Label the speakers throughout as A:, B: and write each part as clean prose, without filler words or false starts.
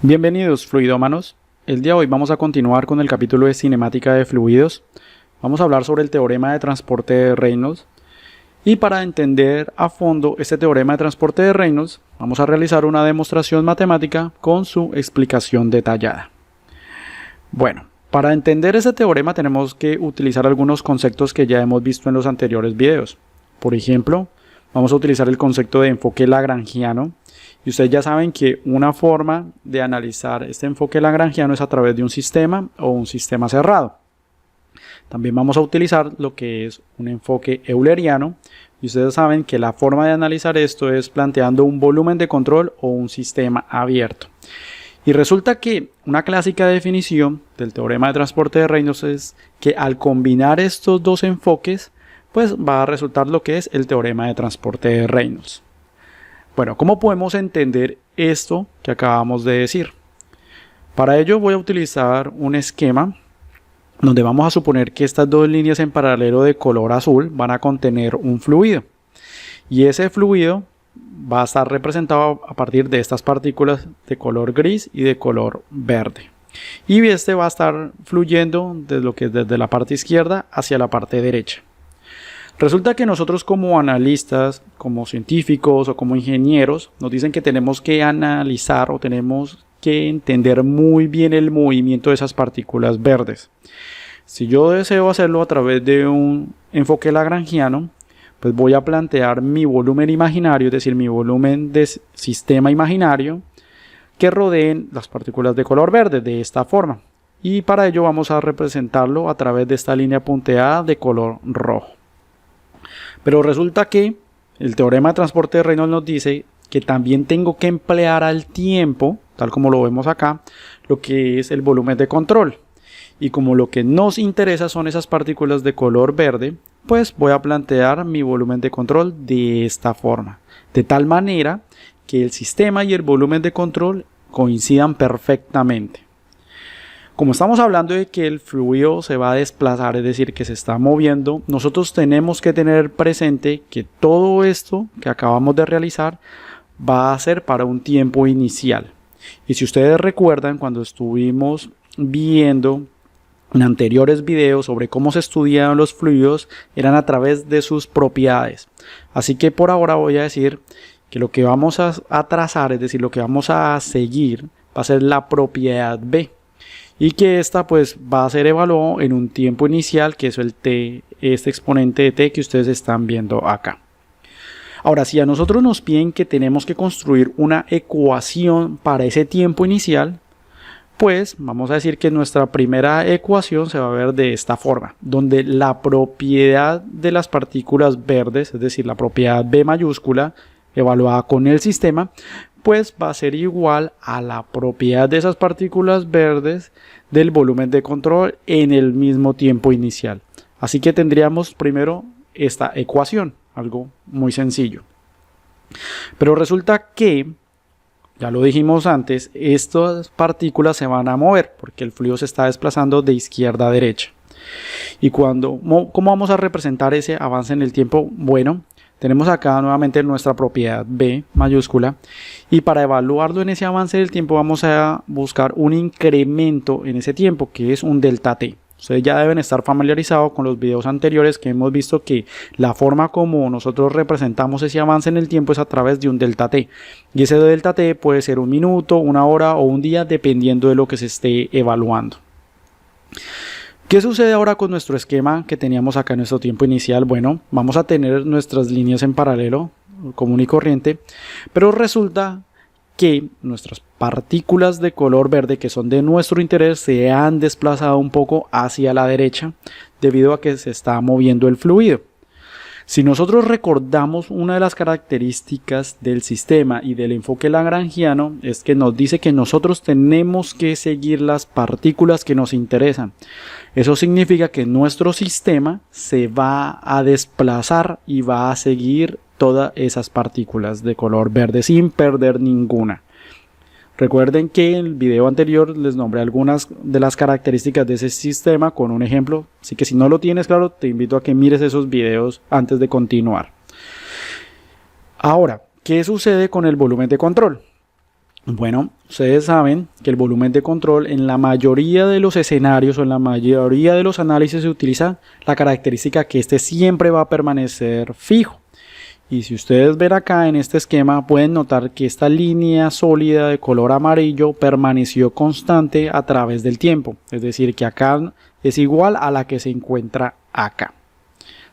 A: Bienvenidos fluidómanos. El día de hoy vamos a continuar con el capítulo de cinemática de fluidos. Vamos a hablar sobre el teorema de transporte de Reynolds. Y para entender a fondo este teorema de transporte de Reynolds, vamos a realizar una demostración matemática con su explicación detallada. Bueno, para entender ese teorema tenemos que utilizar algunos conceptos que ya hemos visto en los anteriores videos. Por ejemplo, vamos a utilizar el concepto de enfoque lagrangiano. Y ustedes ya saben que una forma de analizar este enfoque lagrangiano es a través de un sistema o un sistema cerrado. También vamos a utilizar lo que es un enfoque euleriano. Y ustedes saben que la forma de analizar esto es planteando un volumen de control o un sistema abierto. Y resulta que una clásica definición del teorema de transporte de Reynolds es que al combinar estos dos enfoques, pues va a resultar lo que es el teorema de transporte de Reynolds. Bueno, ¿cómo podemos entender esto que acabamos de decir? Para ello voy a utilizar un esquema donde vamos a suponer que estas dos líneas en paralelo de color azul van a contener un fluido. Y ese fluido va a estar representado a partir de estas partículas de color gris y de color verde. Y este va a estar fluyendo desde la parte izquierda hacia la parte derecha. Resulta que nosotros como analistas, como científicos o como ingenieros, nos dicen que tenemos que analizar o tenemos que entender muy bien el movimiento de esas partículas verdes. Si yo deseo hacerlo a través de un enfoque lagrangiano, pues voy a plantear mi volumen imaginario, es decir, mi volumen de sistema imaginario que rodeen las partículas de color verde de esta forma. Y para ello vamos a representarlo a través de esta línea punteada de color rojo. Pero resulta que el teorema de transporte de Reynolds nos dice que también tengo que emplear al tiempo, tal como lo vemos acá, lo que es el volumen de control. Y como lo que nos interesa son esas partículas de color verde, pues voy a plantear mi volumen de control de esta forma. De tal manera que el sistema y el volumen de control coincidan perfectamente. Como estamos hablando de que el fluido se va a desplazar, es decir, que se está moviendo, nosotros tenemos que tener presente que todo esto que acabamos de realizar va a ser para un tiempo inicial. Y si ustedes recuerdan, cuando estuvimos viendo en anteriores videos sobre cómo se estudiaban los fluidos, eran a través de sus propiedades. Así que por ahora voy a decir que lo que vamos a trazar, es decir, lo que vamos a seguir, va a ser la propiedad B. Y que esta pues va a ser evaluado en un tiempo inicial, que es el t, este exponente de t que ustedes están viendo acá. Ahora, si a nosotros nos piden que tenemos que construir una ecuación para ese tiempo inicial, pues vamos a decir que nuestra primera ecuación se va a ver de esta forma, donde la propiedad de las partículas verdes, es decir, la propiedad B mayúscula, evaluada con el sistema, pues va a ser igual a la propiedad de esas partículas verdes del volumen de control en el mismo tiempo inicial. Así que tendríamos primero esta ecuación, algo muy sencillo. Pero resulta que, ya lo dijimos antes, estas partículas se van a mover porque el fluido se está desplazando de izquierda a derecha. ¿Y cómo vamos a representar ese avance en el tiempo? Bueno, tenemos acá nuevamente nuestra propiedad B mayúscula y para evaluarlo en ese avance del tiempo vamos a buscar un incremento en ese tiempo que es un delta t. Ustedes ya deben estar familiarizados con los videos anteriores que hemos visto que la forma como nosotros representamos ese avance en el tiempo es a través de un delta t. Y ese delta t puede ser un minuto, una hora o un día dependiendo de lo que se esté evaluando. ¿Qué sucede ahora con nuestro esquema que teníamos acá en nuestro tiempo inicial? Bueno, vamos a tener nuestras líneas en paralelo, común y corriente, pero resulta que nuestras partículas de color verde que son de nuestro interés se han desplazado un poco hacia la derecha debido a que se está moviendo el fluido. Si nosotros recordamos una de las características del sistema y del enfoque lagrangiano es que nos dice que nosotros tenemos que seguir las partículas que nos interesan. Eso significa que nuestro sistema se va a desplazar y va a seguir todas esas partículas de color verde sin perder ninguna. Recuerden que en el video anterior les nombré algunas de las características de ese sistema con un ejemplo, así que si no lo tienes claro te invito a que mires esos videos antes de continuar. Ahora, ¿qué sucede con el volumen de control? Bueno, ustedes saben que el volumen de control en la mayoría de los escenarios o en la mayoría de los análisis se utiliza la característica que este siempre va a permanecer fijo. Y si ustedes ven acá en este esquema, pueden notar que esta línea sólida de color amarillo permaneció constante a través del tiempo. Es decir, que acá es igual a la que se encuentra acá,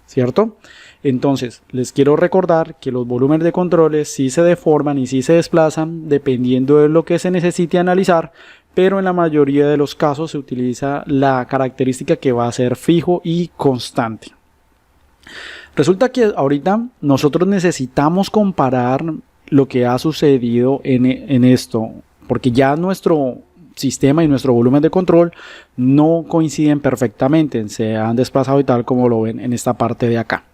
A: ¿cierto? Entonces, les quiero recordar que los volúmenes de controles sí se deforman y sí se desplazan dependiendo de lo que se necesite analizar, pero en la mayoría de los casos se utiliza la característica que va a ser fijo y constante. Resulta que ahorita nosotros necesitamos comparar lo que ha sucedido en esto, porque ya nuestro sistema y nuestro volumen de control no coinciden perfectamente, se han desplazado y tal como lo ven en esta parte de acá.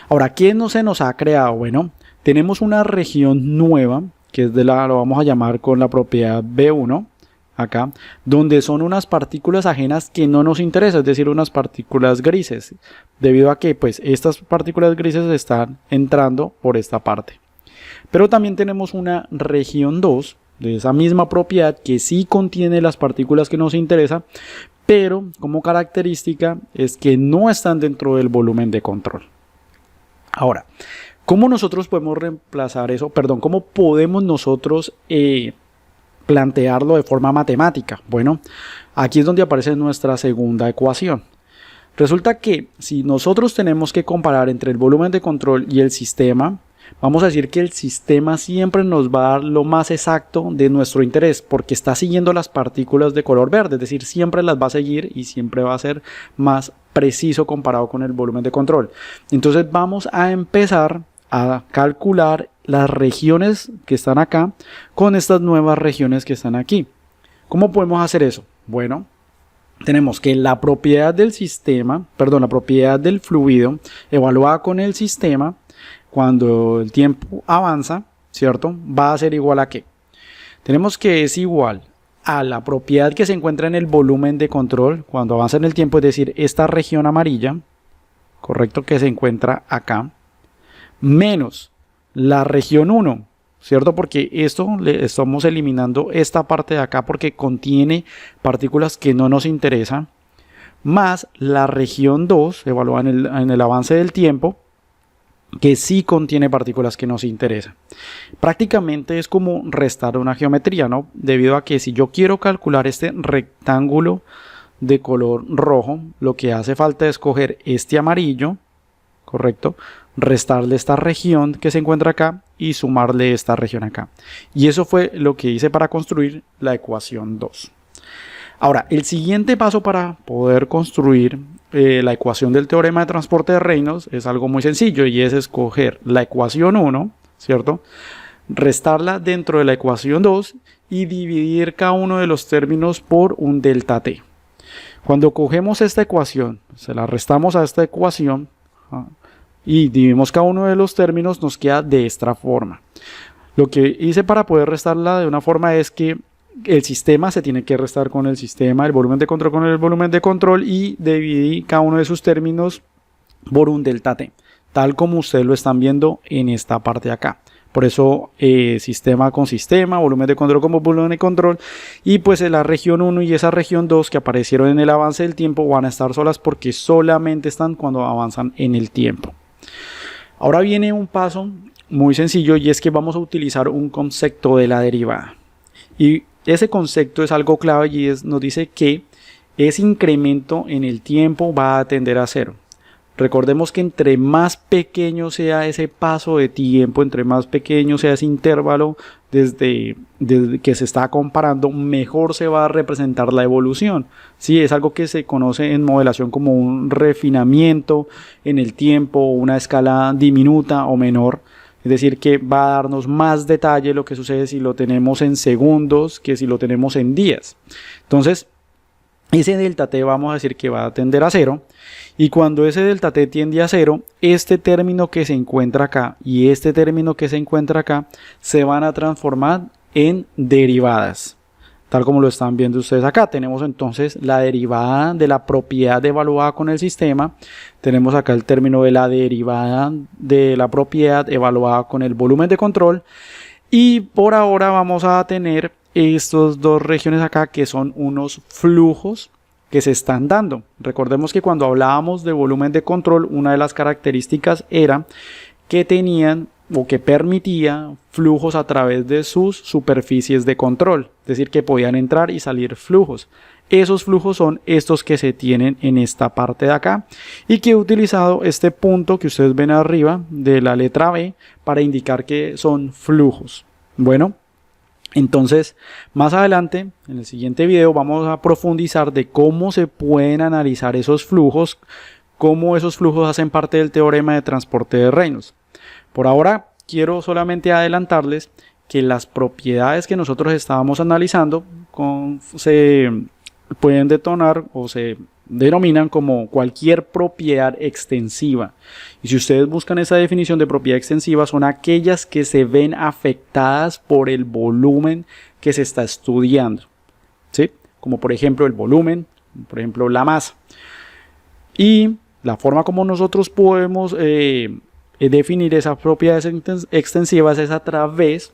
A: Ahora, ¿qué no se nos ha creado? Bueno, tenemos una región nueva, que es lo vamos a llamar con la propiedad B1, acá, donde son unas partículas ajenas que no nos interesan, es decir, unas partículas grises, debido a que pues estas partículas grises están entrando por esta parte. Pero también tenemos una región 2 de esa misma propiedad que sí contiene las partículas que nos interesan, pero como característica es que no están dentro del volumen de control. Ahora, ¿cómo nosotros podemos reemplazar eso? Perdón, ¿cómo podemos nosotros plantearlo de forma matemática? Bueno, aquí es donde aparece nuestra segunda ecuación. Resulta que si nosotros tenemos que comparar entre el volumen de control y el sistema, vamos a decir que el sistema siempre nos va a dar lo más exacto de nuestro interés, porque está siguiendo las partículas de color verde, es decir, siempre las va a seguir y siempre va a ser más preciso comparado con el volumen de control. Entonces vamos a empezar a calcular las regiones que están acá con estas nuevas regiones que están aquí. ¿Cómo podemos hacer eso? Bueno, tenemos que la propiedad del sistema, la propiedad del fluido evaluada con el sistema cuando el tiempo avanza, ¿cierto? Va a ser igual a ¿qué? Tenemos que es igual a la propiedad que se encuentra en el volumen de control cuando avanza en el tiempo, es decir, esta región amarilla, correcto, que se encuentra acá, menos la región 1, ¿cierto? Porque esto le estamos eliminando esta parte de acá porque contiene partículas que no nos interesan, más la región 2, evaluada en el avance del tiempo, que sí contiene partículas que nos interesan. Prácticamente es como restar una geometría, ¿no? Debido a que si yo quiero calcular este rectángulo de color rojo, lo que hace falta es coger este amarillo, correcto, restarle esta región que se encuentra acá y sumarle esta región acá. Y eso fue lo que hice para construir la ecuación 2. Ahora, el siguiente paso para poder construir la ecuación del teorema de transporte de Reynolds es algo muy sencillo y es escoger la ecuación 1, ¿cierto? Restarla dentro de la ecuación 2 y dividir cada uno de los términos por un delta t. Cuando cogemos esta ecuación, se la restamos a esta ecuación y dividimos cada uno de los términos, nos queda de esta forma. Lo que hice para poder restarla de una forma es que el sistema se tiene que restar con el sistema, el volumen de control con el volumen de control y dividí cada uno de sus términos por un delta t, tal como ustedes lo están viendo en esta parte de acá. Por eso sistema con sistema, volumen de control como volumen de control, y pues la región 1 y esa región 2 que aparecieron en el avance del tiempo van a estar solas porque solamente están cuando avanzan en el tiempo. Ahora viene un paso muy sencillo y es que vamos a utilizar un concepto de la derivada. Y ese concepto es algo clave y nos dice que ese incremento en el tiempo va a tender a cero. Recordemos que entre más pequeño sea ese paso de tiempo, entre más pequeño sea ese intervalo desde que se está comparando, mejor se va a representar la evolución. Sí, es algo que se conoce en modelación como un refinamiento en el tiempo, una escala diminuta o menor. Es decir, que va a darnos más detalle lo que sucede si lo tenemos en segundos que si lo tenemos en días. Entonces, ese delta t vamos a decir que va a tender a cero. Y cuando ese delta t tiende a cero, este término que se encuentra acá y este término que se encuentra acá se van a transformar en derivadas. Tal como lo están viendo ustedes acá, tenemos entonces la derivada de la propiedad evaluada con el sistema. Tenemos acá el término de la derivada de la propiedad evaluada con el volumen de control. Y por ahora vamos a tener estas dos regiones acá que son unos flujos que se están dando. Recordemos que cuando hablábamos de volumen de control, una de las características era que tenían o que permitía flujos a través de sus superficies de control, es decir, que podían entrar y salir flujos. Esos flujos son estos que se tienen en esta parte de acá y que he utilizado este punto que ustedes ven arriba de la letra B para indicar que son flujos. Bueno, entonces más adelante en el siguiente video vamos a profundizar de cómo se pueden analizar esos flujos, cómo esos flujos hacen parte del teorema de transporte de Reynolds. Por ahora quiero solamente adelantarles que las propiedades que nosotros estábamos analizando se pueden detonar o se denominan como cualquier propiedad extensiva. Y si ustedes buscan esa definición de propiedad extensiva, son aquellas que se ven afectadas por el volumen que se está estudiando, ¿sí? Como por ejemplo el volumen, por ejemplo la masa. Y la forma como nosotros podemos definir esas propiedades extensivas es a través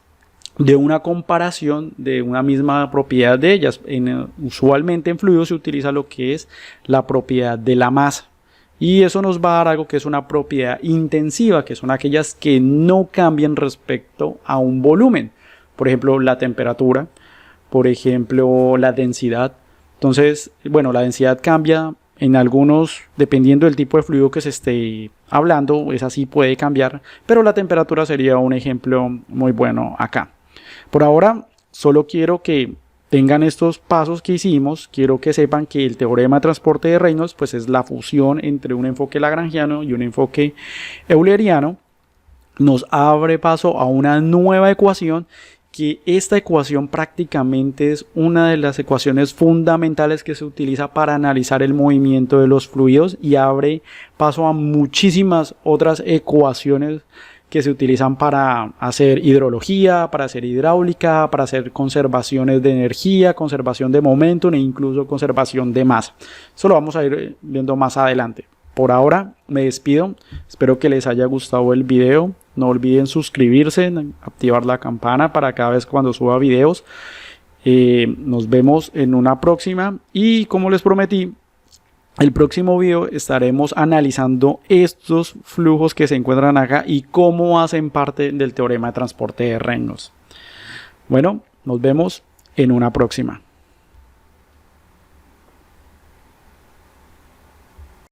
A: de una comparación de una misma propiedad de ellas. Usualmente en fluidos se utiliza lo que es la propiedad de la masa y eso nos va a dar algo que es una propiedad intensiva, que son aquellas que no cambian respecto a un volumen. Por ejemplo, la temperatura, por ejemplo, la densidad. Entonces, bueno, la densidad cambia en algunos, dependiendo del tipo de fluido que se esté hablando, esa sí puede cambiar, pero la temperatura sería un ejemplo muy bueno acá. Por ahora, solo quiero que tengan estos pasos que hicimos. Quiero que sepan que el teorema de transporte de Reynolds pues es la fusión entre un enfoque lagrangiano y un enfoque euleriano. Nos abre paso a una nueva ecuación, que esta ecuación prácticamente es una de las ecuaciones fundamentales que se utiliza para analizar el movimiento de los fluidos y abre paso a muchísimas otras ecuaciones que se utilizan para hacer hidrología, para hacer hidráulica, para hacer conservaciones de energía, conservación de momentum e incluso conservación de masa. Eso lo vamos a ir viendo más adelante. Por ahora me despido, espero que les haya gustado el video. No olviden suscribirse, activar la campana para cada vez cuando suba videos. Nos vemos en una próxima y como les prometí, el próximo video estaremos analizando estos flujos que se encuentran acá y cómo hacen parte del teorema de transporte de Reynolds. Bueno, nos vemos en una próxima.